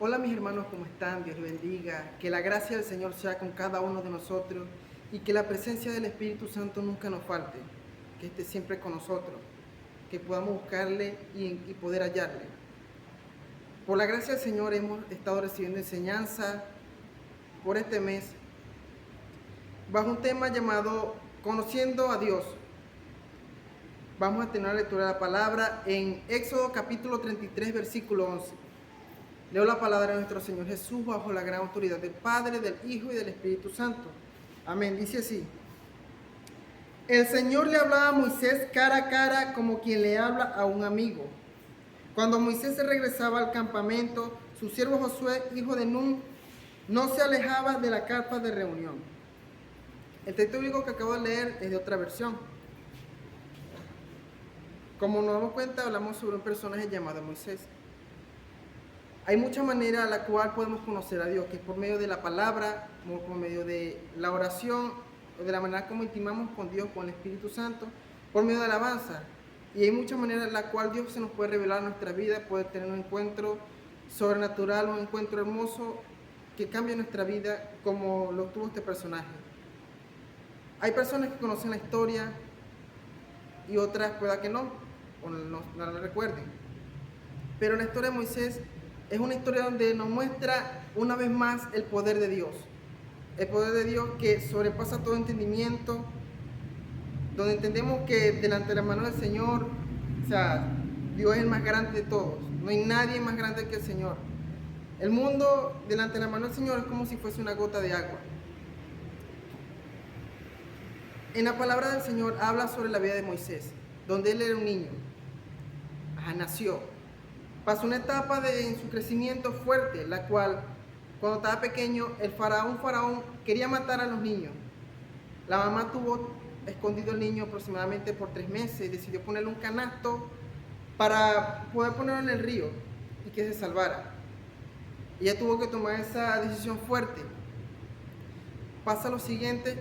Hola mis hermanos, ¿cómo están? Dios les bendiga. Que la gracia del Señor sea con cada uno de nosotros y que la presencia del Espíritu Santo nunca nos falte, que esté siempre con nosotros, que podamos buscarle y poder hallarle. Por la gracia del Señor hemos estado recibiendo enseñanza por este mes bajo un tema llamado Conociendo a Dios. Vamos a tener la lectura de la palabra en Éxodo capítulo 33, versículo 11. Leo la palabra de nuestro Señor Jesús bajo la gran autoridad del Padre, del Hijo y del Espíritu Santo. Amén. Dice así: el Señor le hablaba a Moisés cara a cara como quien le habla a un amigo. Cuando Moisés se regresaba al campamento, su siervo Josué, hijo de Nun, no se alejaba de la carpa de reunión. El texto bíblico que acabo de leer es de otra versión. Como nos damos cuenta, hablamos sobre un personaje llamado Moisés. Hay muchas maneras a la cual podemos conocer a Dios, que es por medio de la palabra, por medio de la oración, de la manera como intimamos con Dios, con el Espíritu Santo, por medio de la alabanza. Y hay muchas maneras en las cuales Dios se nos puede revelar en nuestra vida, puede tener un encuentro sobrenatural, un encuentro hermoso que cambia nuestra vida como lo tuvo este personaje. Hay personas que conocen la historia y otras pueda que no, o no la recuerden. Pero la historia de Moisés es una historia donde nos muestra una vez más el poder de Dios. El poder de Dios que sobrepasa todo entendimiento, donde entendemos que delante de la mano del Señor, o sea, Dios es el más grande de todos. No hay nadie más grande que el Señor. El mundo delante de la mano del Señor es como si fuese una gota de agua. En la palabra del Señor habla sobre la vida de Moisés, donde él era un niño. Nació. Pasó una etapa en su crecimiento fuerte, la cual, cuando estaba pequeño, el faraón quería matar a los niños. La mamá tuvo escondido al niño aproximadamente por 3 meses y decidió ponerle un canasto para poder ponerlo en el río y que se salvara. Ella tuvo que tomar esa decisión fuerte. Pasa lo siguiente,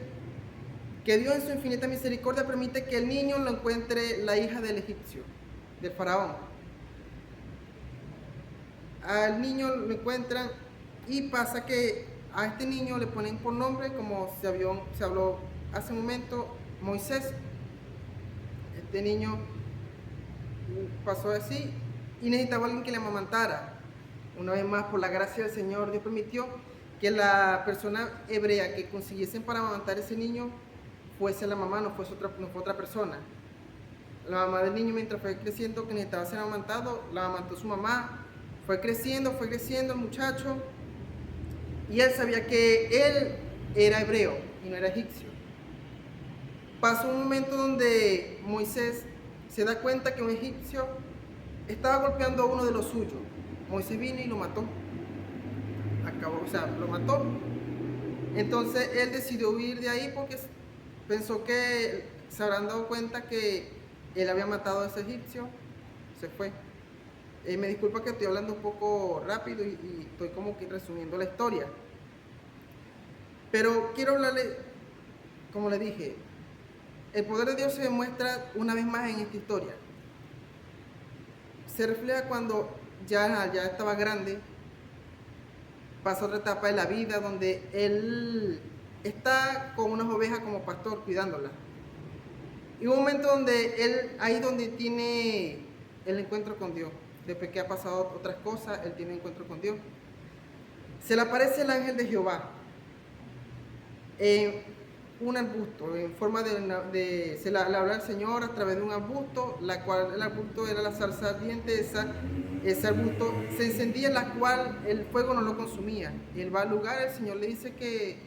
que Dios en su infinita misericordia permite que el niño lo encuentre la hija del egipcio, del faraón. Al niño lo encuentran y pasa que a este niño le ponen por nombre, como se habló hace un momento, Moisés. Este niño pasó así y necesitaba alguien que le amamantara. Una vez más, por la gracia del Señor, Dios permitió que la persona hebrea que consiguiesen para amamantar a ese niño fuese la mamá, no fue otra persona. La mamá del niño, mientras fue creciendo, que necesitaba ser amamantado, la amamantó su mamá. Fue creciendo el muchacho, y él sabía que él era hebreo y no era egipcio. Pasó un momento donde Moisés se da cuenta que un egipcio estaba golpeando a uno de los suyos. Moisés vino y lo mató. Lo mató. Entonces él decidió huir de ahí porque pensó que se habrán dado cuenta que él había matado a ese egipcio. Se fue. Me disculpa que estoy hablando un poco rápido y estoy como que resumiendo la historia. Pero quiero hablarle, como le dije, el poder de Dios se demuestra una vez más en esta historia. Se refleja cuando ya estaba grande, pasa otra etapa de la vida donde él está con unas ovejas como pastor cuidándolas. Y un momento donde ahí donde tiene el encuentro con Dios. Después que ha pasado otras cosas, él tiene encuentro con Dios. Se le aparece el ángel de Jehová en un arbusto, en forma se le habla al Señor a través de un arbusto, la cual el arbusto era la zarza ardiente. Ese arbusto se encendía, la cual el fuego no lo consumía. Y él va al lugar, el Señor le dice que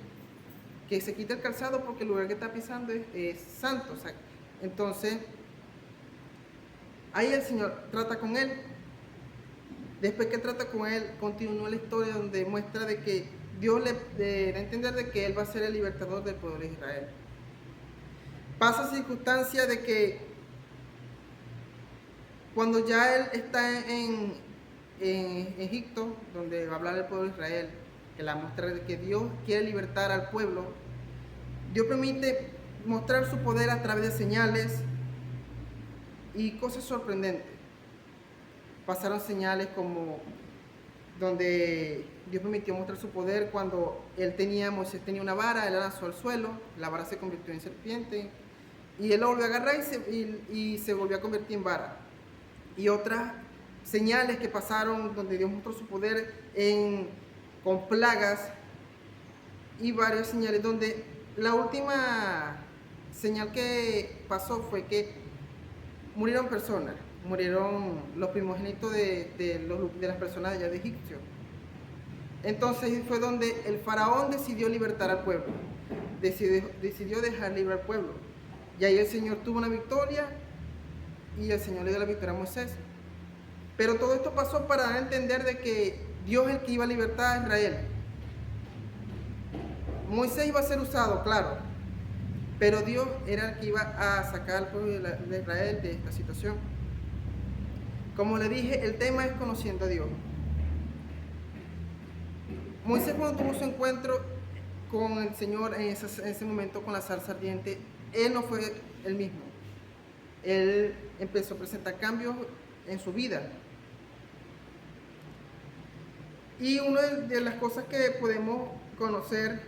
se quite el calzado porque el lugar que está pisando es santo. O sea, entonces, ahí el Señor trata con él. Después que trata con él, continúa la historia donde muestra de que Dios le da a entender de que él va a ser el libertador del pueblo de Israel. Pasa circunstancia de que cuando ya él está en Egipto, donde va a hablar el pueblo de Israel, que la muestra de que Dios quiere libertar al pueblo, Dios permite mostrar su poder a través de señales y cosas sorprendentes. Pasaron señales como donde Dios permitió mostrar su poder cuando Moisés tenía una vara, él la lanzó al suelo, la vara se convirtió en serpiente, y él lo volvió a agarrar y se volvió a convertir en vara. Y otras señales que pasaron donde Dios mostró su poder con plagas y varias señales, donde la última señal que pasó fue que murieron personas, murieron los primogénitos de las personas allá de Egipto. Entonces fue donde el faraón decidió libertar al pueblo, decidió dejar libre al pueblo. Y ahí el Señor tuvo una victoria y el Señor le dio la victoria a Moisés. Pero todo esto pasó para dar a entender de que Dios es el que iba a libertar a Israel. Moisés iba a ser usado, claro, pero Dios era el que iba a sacar al pueblo de Israel de esta situación. Como le dije, el tema es conociendo a Dios. Moisés, cuando tuvo su encuentro con el Señor en ese momento con la zarza ardiente, él no fue el mismo. Él empezó a presentar cambios en su vida. Y una de las cosas que podemos conocer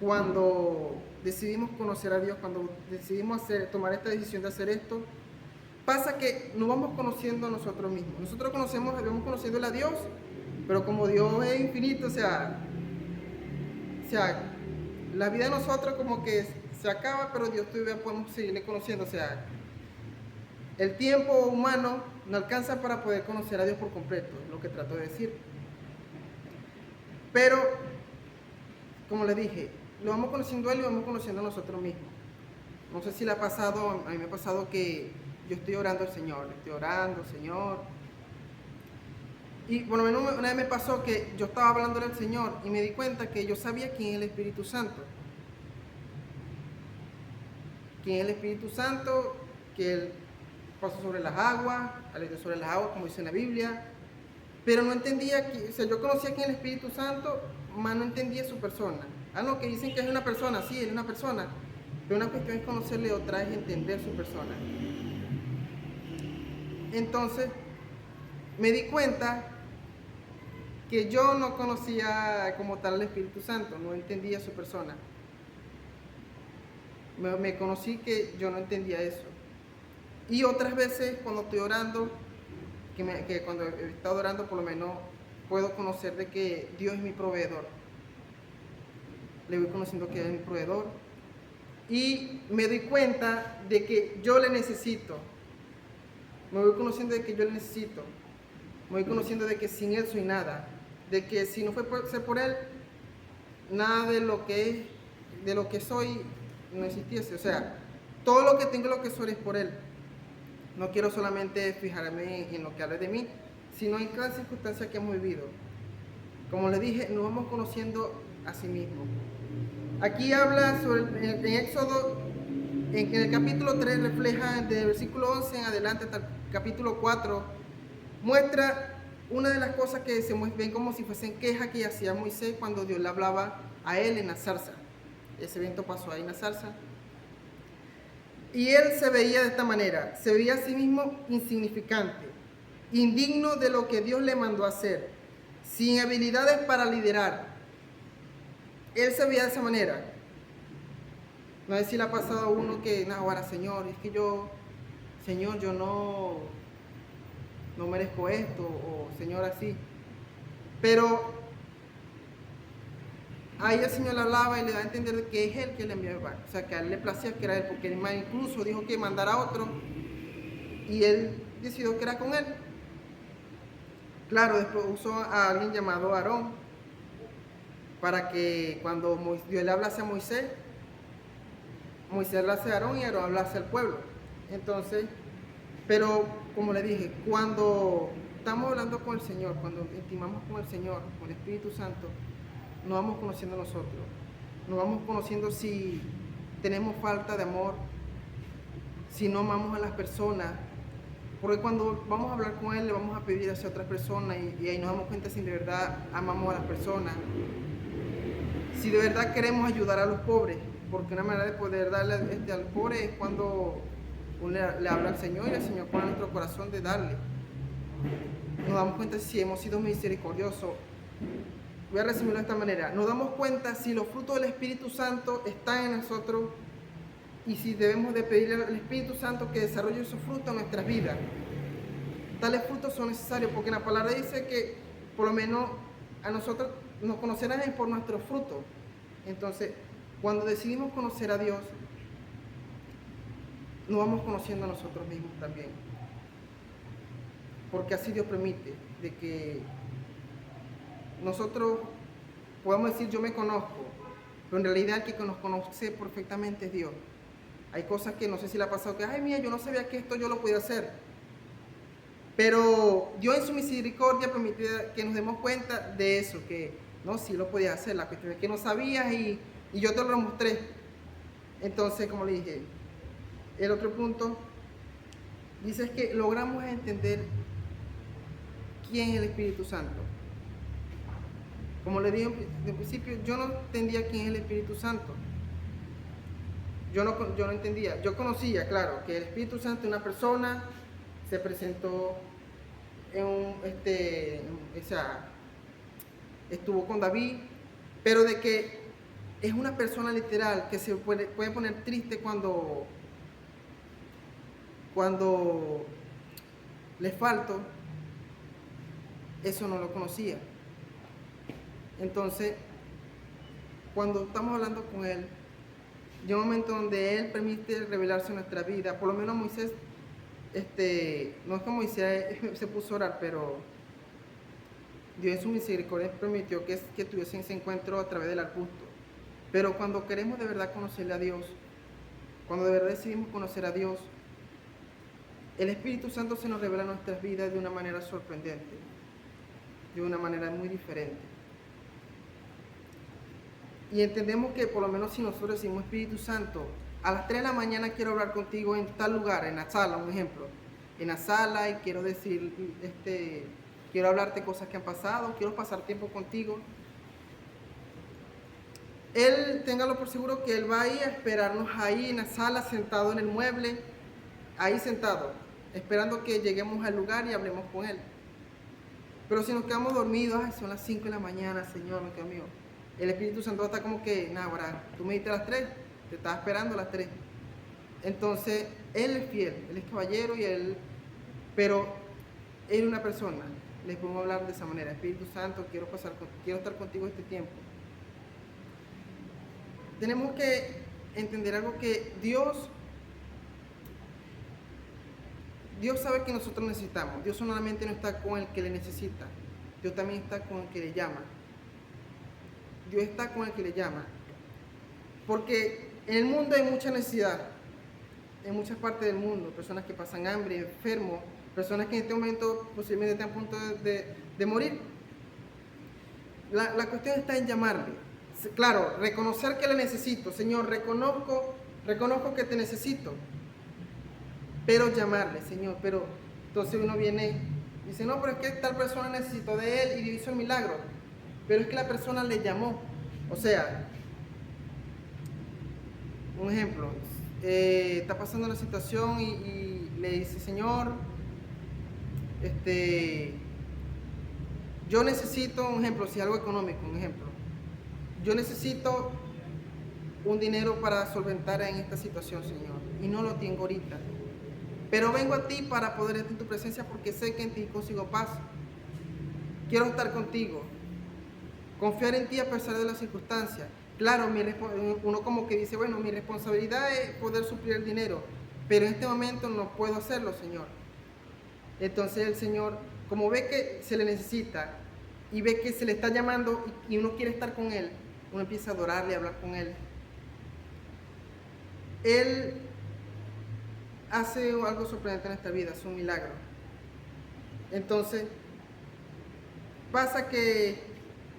cuando decidimos conocer a Dios, cuando decidimos tomar esta decisión de hacer esto, pasa que nos vamos conociendo a nosotros mismos. Nosotros vamos conociendo a Dios, pero como Dios es infinito, o sea, la vida de nosotros como que se acaba, pero Dios todavía podemos seguirle conociendo. O sea, el tiempo humano no alcanza para poder conocer a Dios por completo, es lo que trato de decir. Pero, como les dije, lo vamos conociendo a Él y lo vamos conociendo a nosotros mismos. No sé si le ha pasado, a mí me ha pasado que yo estoy orando al Señor, estoy orando, Señor. Y por lo menos una vez me pasó que yo estaba hablando al Señor y me di cuenta que yo sabía quién es el Espíritu Santo. Quién es el Espíritu Santo, que Él pasó sobre las aguas, aleteó sobre las aguas, como dice en la Biblia. Pero no entendía, o sea, yo conocía quién es el Espíritu Santo, mas no entendía su persona. No, que dicen que es una persona, sí, es una persona. Pero una cuestión es conocerle, otra es entender su persona. Entonces, me di cuenta que yo no conocía como tal al Espíritu Santo, no entendía su persona. Me conocí que yo no entendía eso. Y otras veces cuando estoy orando, que cuando he estado orando por lo menos puedo conocer de que Dios es mi proveedor. Le voy conociendo que Él es mi proveedor. Y me doy cuenta de que yo le necesito. Me voy conociendo de que yo le necesito. Me voy conociendo de que sin Él soy nada. De que si no fuese por Él, nada de lo que soy no existiese. O sea, todo lo que tengo, lo que soy es por Él. No quiero solamente fijarme en lo que hable de mí, sino en cada circunstancia que hemos vivido. Como les dije, nos vamos conociendo a sí mismos. Aquí habla sobre, en Éxodo, en el capítulo 3 refleja, desde el versículo 11 en adelante hasta el capítulo 4, muestra una de las cosas que se ven como si fuesen quejas que hacía Moisés cuando Dios le hablaba a él en la zarza. Ese evento pasó ahí en la zarza. Y él se veía de esta manera, se veía a sí mismo insignificante, indigno de lo que Dios le mandó a hacer, sin habilidades para liderar. Él se veía de esa manera. No sé si le ha pasado a uno que, no, ahora Señor, es que Señor, yo no merezco esto, o Señor así. Pero ahí el Señor le hablaba y le da a entender que es Él que le enviaba. O sea, que a Él le placía que era Él, porque Él incluso dijo que mandara a otro y Él decidió que era con Él. Claro, después usó a alguien llamado Aarón para que cuando Dios le hablase a Moisés hablase a Aarón y Aarón hablase al pueblo. Entonces, pero como le dije, cuando estamos hablando con el Señor, cuando intimamos con el Señor, con el Espíritu Santo, nos vamos conociendo nosotros, nos vamos conociendo si tenemos falta de amor, si no amamos a las personas, porque cuando vamos a hablar con Él le vamos a pedir hacia otras personas y ahí nos damos cuenta si de verdad amamos a las personas, si de verdad queremos ayudar a los pobres, porque una manera de poder darle al pobre es cuando uno le habla al Señor y el Señor pone en nuestro corazón de darle. Nos damos cuenta si hemos sido misericordiosos. Voy a resumirlo de esta manera. Nos damos cuenta si los frutos del Espíritu Santo están en nosotros y si debemos de pedirle al Espíritu Santo que desarrolle esos frutos en nuestras vidas. Tales frutos son necesarios porque la palabra dice que por lo menos a nosotros nos conocerán por nuestros frutos. Entonces, cuando decidimos conocer a Dios, nos vamos conociendo a nosotros mismos también. Porque así Dios permite de que nosotros podamos decir yo me conozco, pero en realidad el que nos conoce perfectamente es Dios. Hay cosas que no sé si le ha pasado que, ay mía, yo no sabía que esto yo lo podía hacer. Pero Dios en su misericordia permitió que nos demos cuenta de eso, que no, sí lo podía hacer, la cuestión es que no sabías y yo te lo mostré. Entonces, como le dije, el otro punto, dice es que logramos entender quién es el Espíritu Santo. Como le dije de principio, yo no entendía quién es el Espíritu Santo. Yo no entendía. Yo conocía, claro, que el Espíritu Santo es una persona, se presentó estuvo con David, pero de que es una persona literal que se puede poner triste cuando le falto, eso no lo conocía. Entonces, cuando estamos hablando con Él, llega un momento donde Él permite revelarse en nuestra vida. Por lo menos Moisés, no es que Moisés se puso a orar, pero Dios en su misericordia permitió que tuviesen ese encuentro a través del arbusto. Pero cuando queremos de verdad conocerle a Dios, cuando de verdad decidimos conocer a Dios, el Espíritu Santo se nos revela en nuestras vidas de una manera sorprendente, de una manera muy diferente. Y entendemos que por lo menos si nosotros decimos Espíritu Santo, a las 3 de la mañana quiero hablar contigo en tal lugar, en la sala, un ejemplo, en la sala y quiero decir, quiero hablarte cosas que han pasado, quiero pasar tiempo contigo. Él, téngalo por seguro que Él va ahí a esperarnos ahí en la sala, sentado en el mueble, ahí sentado, esperando que lleguemos al lugar y hablemos con Él. Pero si nos quedamos dormidos, ay, son las 5 de la mañana, Señor, Dios mío, el Espíritu Santo está como que, nada, ahora, tú me dijiste a las 3, te estaba esperando a las 3. Entonces, Él es fiel, Él es caballero pero Él es una persona. Les podemos hablar de esa manera. Espíritu Santo, quiero estar contigo este tiempo. Tenemos que entender algo que Dios sabe que nosotros necesitamos. Dios solamente no está con el que le necesita. Dios también está con el que le llama. Dios está con el que le llama. Porque en el mundo hay mucha necesidad. En muchas partes del mundo. Personas que pasan hambre, enfermos. Personas que en este momento posiblemente están a punto de morir. La cuestión está en llamarle. Claro, reconocer que le necesito. Señor, reconozco que te necesito. Pero llamarle, Señor. Pero entonces uno viene y dice, no, pero es que tal persona necesitó de Él y hizo el milagro. Pero es que la persona le llamó. O sea, un ejemplo, está pasando una situación y le dice, Señor, yo necesito, un ejemplo, si algo económico, un ejemplo, yo necesito un dinero para solventar en esta situación, Señor, y no lo tengo ahorita, pero vengo a ti para poder estar en tu presencia porque sé que en ti consigo paz. Quiero estar contigo, confiar en ti a pesar de las circunstancias. Claro, uno como que dice, bueno, mi responsabilidad es poder suplir el dinero, pero en este momento no puedo hacerlo, Señor. Entonces el Señor, como ve que se le necesita y ve que se le está llamando y uno quiere estar con Él, uno empieza a adorarle, a hablar con Él. Él hace algo sorprendente en esta vida, es un milagro. Entonces, pasa que,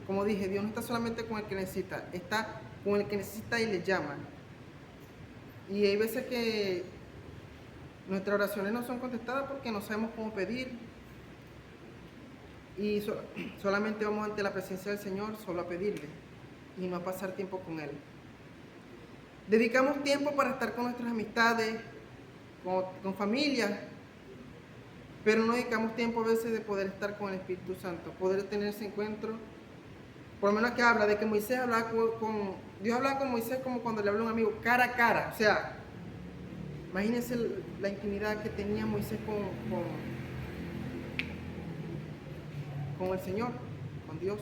como dije, Dios no está solamente con el que necesita, está con el que necesita y le llama. Y hay veces que nuestras oraciones no son contestadas porque no sabemos cómo pedir. Y solamente vamos ante la presencia del Señor solo a pedirle y no a pasar tiempo con Él. Dedicamos tiempo para estar con nuestras amistades, con familia, pero no dedicamos tiempo a veces de poder estar con el Espíritu Santo, poder tener ese encuentro. Por lo menos que habla de que Moisés hablaba Dios hablaba con Moisés como cuando le habla a un amigo, cara a cara. O sea, imagínense la intimidad que tenía Moisés con el Señor, con Dios.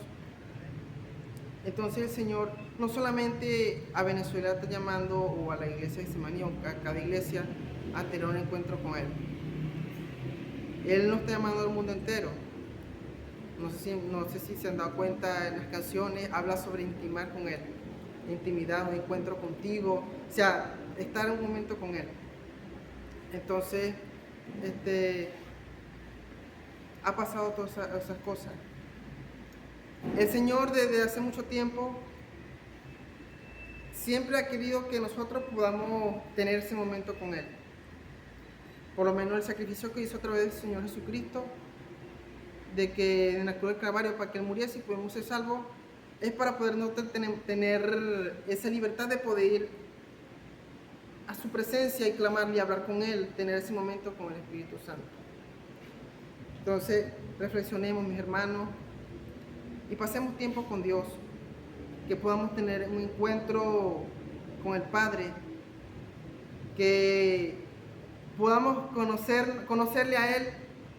Entonces el Señor no solamente a Venezuela está llamando, o a la iglesia de Semaní, o a cada iglesia, a tener un encuentro con Él. Él nos está llamando al mundo entero. No sé si se han dado cuenta en las canciones, habla sobre intimar con Él. Intimidad, un encuentro contigo, o sea, estar en un momento con Él. Entonces, ha pasado todas esas cosas. El Señor desde hace mucho tiempo siempre ha querido que nosotros podamos tener ese momento con Él. Por lo menos el sacrificio que hizo a través del Señor Jesucristo, de que en la cruz del Calvario, para que Él muriese y podamos ser salvos, es para poder nosotros tener esa libertad de poder ir a su presencia y clamarle y hablar con Él, tener ese momento con el Espíritu Santo. Entonces, reflexionemos, mis hermanos, y pasemos tiempo con Dios, que podamos tener un encuentro con el Padre, que podamos conocerle a Él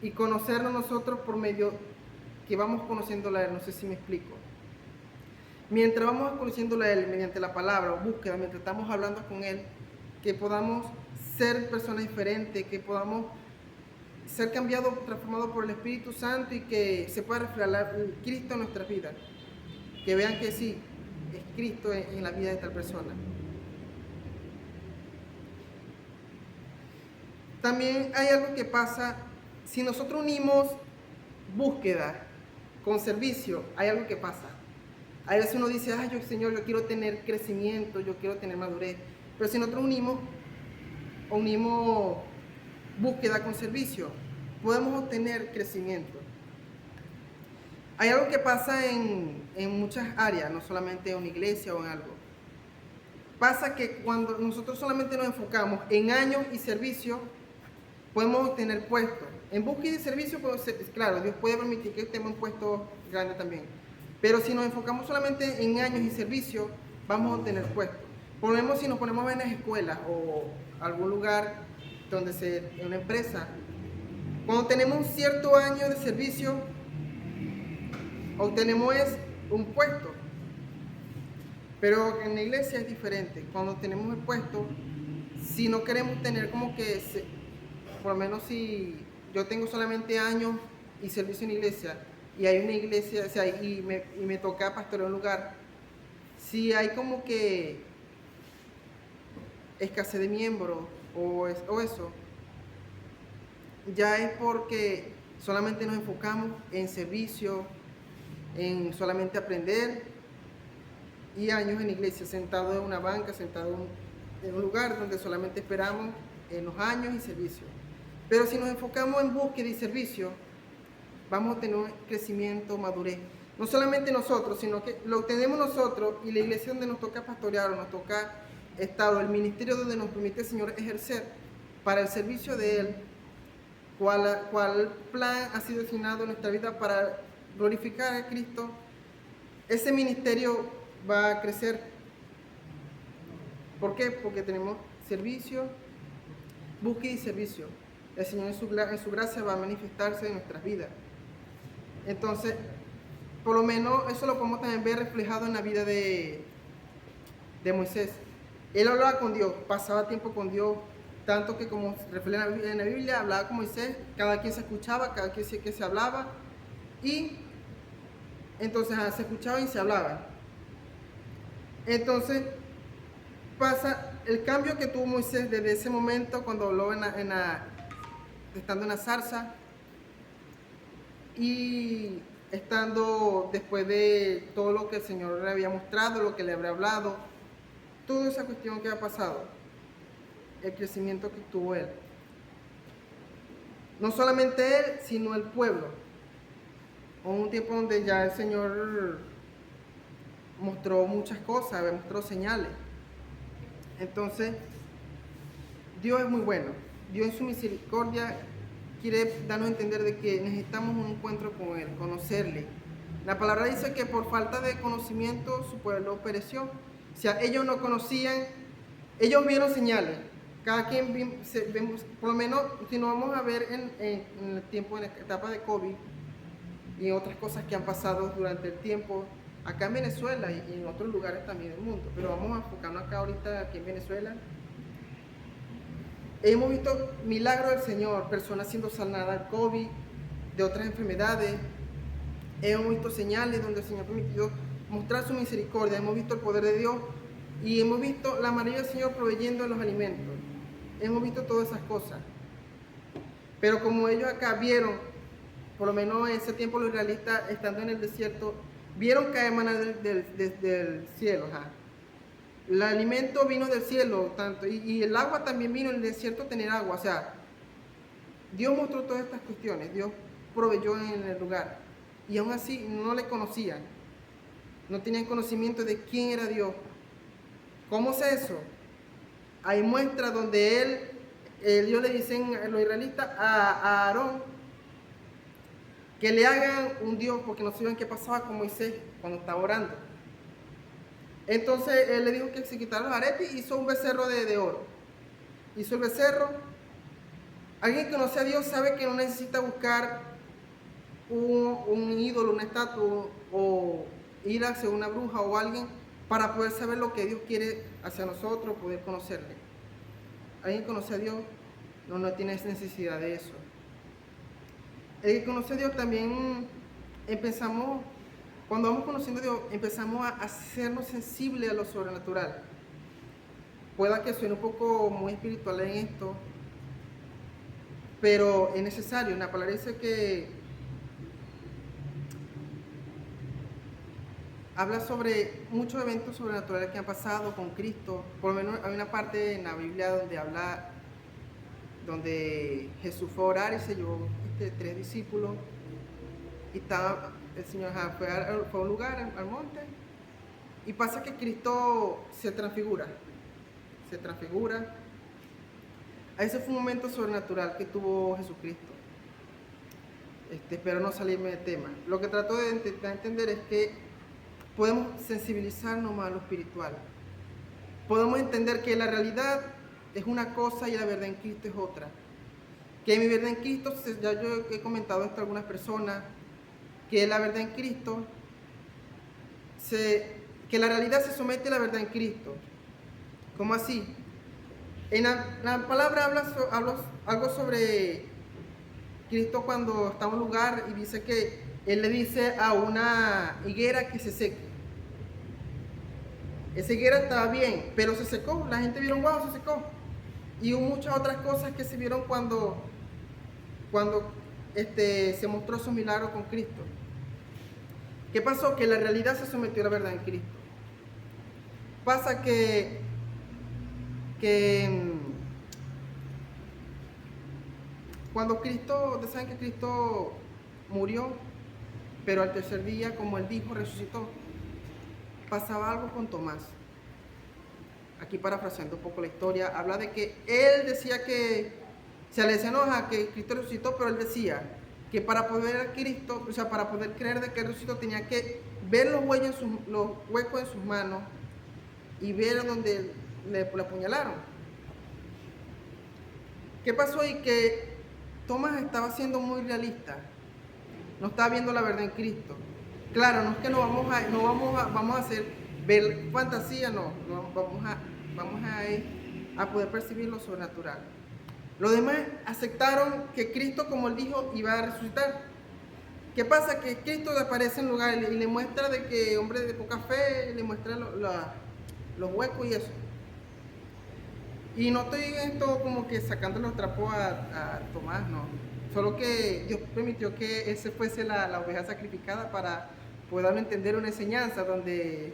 y conocernos nosotros por medio que vamos conociéndole a Él. No sé si me explico. Mientras vamos conociéndole a Él mediante la palabra o búsqueda, mientras estamos hablando con Él, que podamos ser personas diferentes, que podamos ser cambiados, transformados por el Espíritu Santo, y que se pueda reflejar Cristo en nuestras vidas. Que vean que sí, es Cristo en la vida de tal persona. También hay algo que pasa, si nosotros unimos búsqueda con servicio, hay algo que pasa. A veces uno dice, ay, Señor, yo quiero tener crecimiento, yo quiero tener madurez. Pero si nosotros unimos búsqueda con servicio, podemos obtener crecimiento. Hay algo que pasa en muchas áreas, no solamente en una iglesia o en algo. Pasa que cuando nosotros solamente nos enfocamos en años y servicio, podemos obtener puestos. En búsqueda y servicio, pues, claro, Dios puede permitir que estemos en puestos grandes también. Pero si nos enfocamos solamente en años y servicio, vamos a obtener puestos. Por lo menos si nos ponemos en las escuelas o algún lugar en una empresa, cuando tenemos un cierto año de servicio, obtenemos un puesto. Pero en la iglesia es diferente. Cuando tenemos el puesto, si no queremos tener como que, por lo menos si yo tengo solamente años y servicio en la iglesia, y hay una iglesia, o sea, y me toca pastorear un lugar, si hay como que escasez de miembros o eso, ya es porque solamente nos enfocamos en servicio, en solamente aprender, y años en la iglesia, sentado en una banca, sentado en un lugar donde solamente esperamos en los años y servicio. Pero si nos enfocamos en búsqueda y servicio, vamos a tener un crecimiento, madurez. No solamente nosotros, sino que lo tenemos nosotros, y la iglesia donde nos toca pastorear o nos toca estar, o el ministerio donde nos permite el Señor ejercer para el servicio de Él, cuál plan ha sido asignado en nuestra vida para glorificar a Cristo, ese ministerio va a crecer. ¿Por qué? Porque tenemos servicio, búsqueda y servicio. El Señor en su gracia va a manifestarse en nuestras vidas. Entonces, por lo menos eso lo podemos también ver reflejado en la vida de Moisés. Él hablaba con Dios, pasaba tiempo con Dios, tanto que como refleja en la Biblia, hablaba con Moisés, cada quien se escuchaba, cada quien se hablaba, y entonces se escuchaba y se hablaba. Entonces pasa el cambio que tuvo Moisés desde ese momento cuando habló estando en la zarza, y estando después de todo lo que el Señor le había mostrado, lo que le había hablado, toda esa cuestión que ha pasado, el crecimiento que tuvo él. No solamente él, sino el pueblo. Hubo un tiempo donde ya el Señor mostró muchas cosas, mostró señales. Entonces, Dios es muy bueno. Dios en su misericordia quiere darnos a entender de que necesitamos un encuentro con Él, conocerle. La palabra dice que por falta de conocimiento su pueblo pereció. O sea, ellos no conocían, ellos vieron señales. Cada quien vemos, por lo menos si nos vamos a ver en el tiempo, en la etapa de COVID y en otras cosas que han pasado durante el tiempo, acá en Venezuela y en otros lugares también del mundo. Pero vamos a enfocarnos acá ahorita, aquí en Venezuela. Hemos visto milagros del Señor, personas siendo sanadas del COVID, de otras enfermedades. Hemos visto señales donde el Señor permitió mostrar su misericordia. Hemos visto el poder de Dios y hemos visto la maravilla del Señor proveyendo los alimentos. Hemos visto todas esas cosas. Pero como ellos acá vieron, por lo menos en ese tiempo los israelitas estando en el desierto, vieron caer maná del cielo. El alimento vino del cielo, tanto, y el agua también vino en el desierto tener agua. O sea, Dios mostró todas estas cuestiones, Dios proveyó en el lugar. Y aún así no le conocían, no tenían conocimiento de quién era Dios. ¿Cómo es eso? Hay muestras donde Dios le dicen a los israelitas, a Aarón, que le hagan un Dios, porque no sabían qué pasaba con Moisés cuando estaba orando. Entonces él le dijo que se quitara los aretes y hizo un becerro de oro. Hizo el becerro. Alguien que conoce a Dios sabe que no necesita buscar un ídolo, una estatua, o ir hacia una bruja o alguien para poder saber lo que Dios quiere hacia nosotros, poder conocerle. Alguien que conoce a Dios no tiene necesidad de eso. El que conoce a Dios también empezamos, cuando vamos conociendo a Dios, empezamos a hacernos sensibles a lo sobrenatural. Pueda que suene un poco muy espiritual en esto, pero es necesario. La palabra dice que habla sobre muchos eventos sobrenaturales que han pasado con Cristo. Por lo menos hay una parte en la Biblia donde Jesús fue a orar y se llevó 3 discípulos y el Señor fue a un lugar, al monte, y pasa que Cristo se transfigura. Ese fue un momento sobrenatural que tuvo Jesucristo. Espero no salirme del tema. Lo que trato de entender es que podemos sensibilizarnos más a lo espiritual. Podemos entender que la realidad es una cosa y la verdad en Cristo es otra. Que mi verdad en Cristo, ya yo he comentado esto a algunas personas, que la verdad en Cristo, que la realidad se somete a la verdad en Cristo. ¿Cómo así? En la palabra habla algo sobre Cristo cuando está en un lugar y dice que Él le dice a una higuera que se seque. Esa higuera estaba bien, pero se secó. La gente vieron, wow, se secó. Y hubo muchas otras cosas que se vieron cuando se mostró su milagro con Cristo. ¿Qué pasó? Que la realidad se sometió a la verdad en Cristo. Pasa que cuando Cristo, ustedes saben que Cristo murió, pero al tercer día, como Él dijo, resucitó. Pasaba algo con Tomás. Aquí parafraseando un poco la historia, habla de que Él decía que, se le enoja que Cristo resucitó, pero Él decía que para poder ver a Cristo, o sea, para poder creer de que resucitó, tenía que ver los huecos en sus manos y ver donde le apuñalaron. ¿Qué pasó ahí? Que Tomás estaba siendo muy realista, no estaba viendo la verdad en Cristo. Claro, no es que vamos a hacer ver fantasía, no vamos a poder percibir lo sobrenatural. Los demás aceptaron que Cristo, como Él dijo, iba a resucitar. ¿Qué pasa? Que Cristo aparece en lugar y le muestra de que hombre de poca fe, le muestra los huecos y eso. Y no estoy en esto como que sacando los trapos a Tomás, no. Solo que Dios permitió que ese fuese la oveja sacrificada para poder entender una enseñanza donde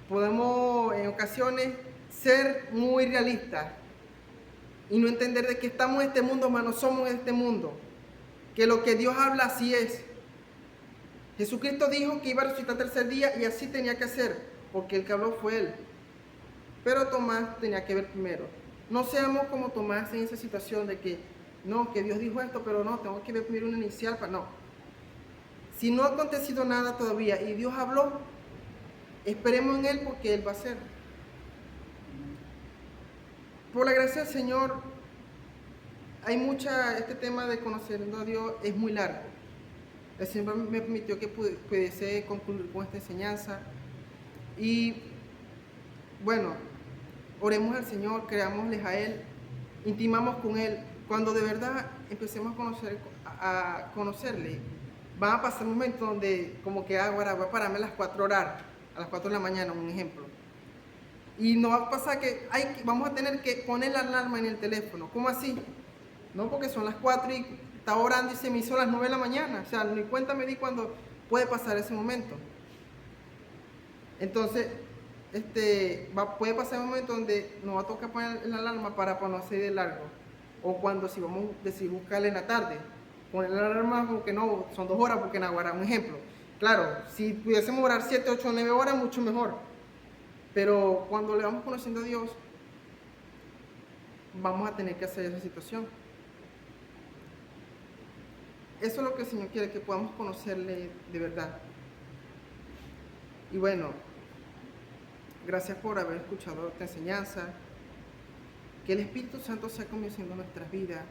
podemos en ocasiones ser muy realistas y no entender de que estamos en este mundo, mas no somos de este mundo. Que lo que Dios habla así es. Jesucristo dijo que iba a resucitar el tercer día y así tenía que hacer, porque el que habló fue Él. Pero Tomás tenía que ver primero. No seamos como Tomás en esa situación de que, no, que Dios dijo esto, pero no, tengo que ver primero una inicial para... No. Si no ha acontecido nada todavía y Dios habló, esperemos en Él porque Él va a hacer. Por la gracia del Señor, este tema de conociendo a Dios es muy largo. El Señor me permitió que pudiese concluir con esta enseñanza. Y bueno, oremos al Señor, creámosles a Él, intimamos con Él. Cuando de verdad empecemos a conocerle, van a pasar momentos donde como que ahora voy a pararme a las 4 horas, a las 4 de la mañana, un ejemplo. Y no va a pasar que vamos a tener que poner la alarma en el teléfono. ¿Cómo así? No, porque son las 4 y está orando y se me hizo a las 9 de la mañana. O sea, ni cuenta me di cuando puede pasar ese momento. Entonces, puede pasar un momento donde nos va a tocar poner la alarma para no ser de largo. O cuando si vamos a decidir buscarle en la tarde. Poner la alarma como que no, son 2 horas porque en Aguara, un ejemplo. Claro, si pudiésemos orar 7, 8, 9 horas, mucho mejor. Pero cuando le vamos conociendo a Dios, vamos a tener que hacer esa situación. Eso es lo que el Señor quiere, que podamos conocerle de verdad. Y bueno, gracias por haber escuchado esta enseñanza. Que el Espíritu Santo sea conociendo nuestras vidas.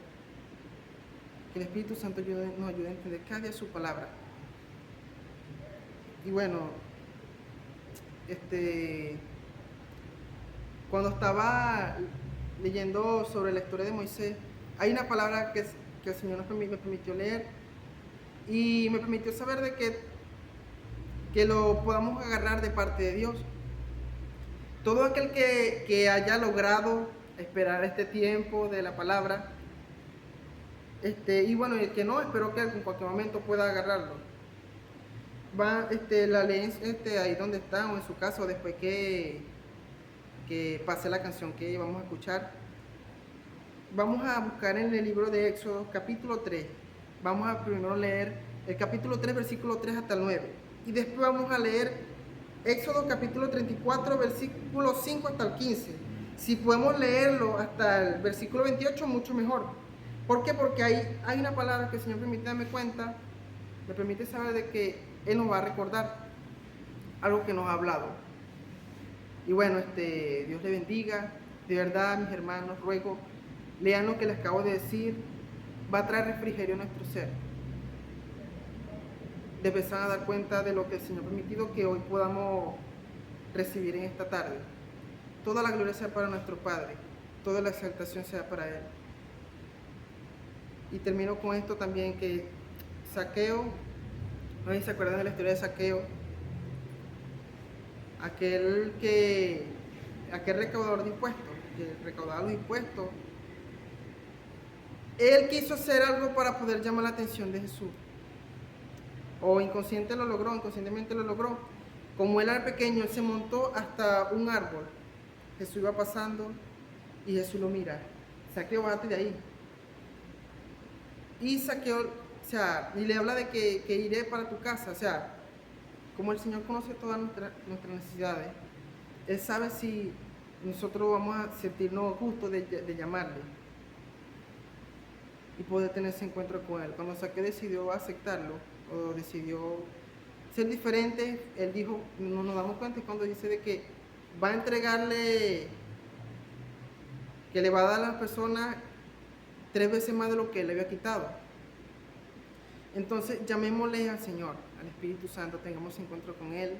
Que el Espíritu Santo nos ayude a entender cada día su palabra. Y bueno, cuando estaba leyendo sobre la historia de Moisés, hay una palabra que el Señor me permitió leer y me permitió saber de que lo podamos agarrar de parte de Dios. Todo aquel que haya logrado esperar este tiempo de la palabra, y bueno, el que no, espero que en cualquier momento pueda agarrarlo. La leen ahí donde está o en su casa, o después que pase la canción que vamos a escuchar. Vamos a buscar en el libro de Éxodo capítulo 3. Vamos a primero leer el capítulo 3, versículo 3 hasta el 9. Y después vamos a leer Éxodo capítulo 34, versículo 5 hasta el 15. Si podemos leerlo hasta el versículo 28, mucho mejor. ¿Por qué? Porque hay una palabra que el Señor permite darme cuenta, me permite saber de que Él nos va a recordar algo que nos ha hablado. Y bueno, Dios le bendiga. De verdad, mis hermanos, ruego, lean lo que les acabo de decir. Va a traer refrigerio a nuestro ser. De empezar a dar cuenta de lo que el Señor ha permitido que hoy podamos recibir en esta tarde. Toda la gloria sea para nuestro Padre. Toda la exaltación sea para Él. Y termino con esto también, que Zaqueo, no sé si se acuerdan de la historia de Zaqueo, aquel recaudador de impuestos, que recaudaba los impuestos. Él quiso hacer algo para poder llamar la atención de Jesús. O inconscientemente lo logró. Como él era pequeño, él se montó hasta un árbol. Jesús iba pasando y Jesús lo mira. Zaqueo, bájate de ahí. Y Zaqueo, y le habla de que iré para tu casa. Como el Señor conoce todas nuestras necesidades, Él sabe si nosotros vamos a sentirnos gusto de llamarle y poder tener ese encuentro con Él. Cuando Zaqueo decidió aceptarlo, o decidió ser diferente, Él dijo, no nos damos cuenta cuando dice de que va a entregarle, que le va a dar a las personas 3 veces más de lo que Él le había quitado. Entonces llamémosle al Señor, al Espíritu Santo, tengamos encuentro con Él,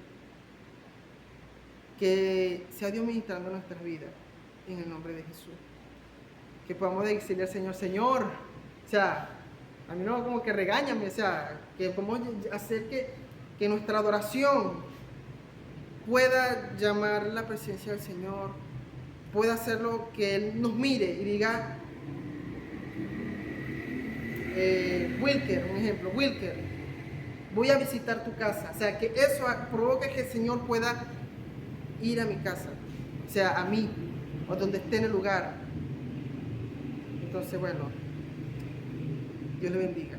que sea Dios ministrando nuestras vidas, en el nombre de Jesús. Que podamos decirle al Señor, Señor, a mí no como que regáñame, que podamos hacer que nuestra adoración pueda llamar la presencia del Señor, pueda hacerlo que Él nos mire y diga, Wilker, un ejemplo, Wilker, voy a visitar tu casa. Que eso provoque que el Señor pueda ir a mi casa, a mí, o donde esté en el lugar. Entonces, bueno, Dios le bendiga.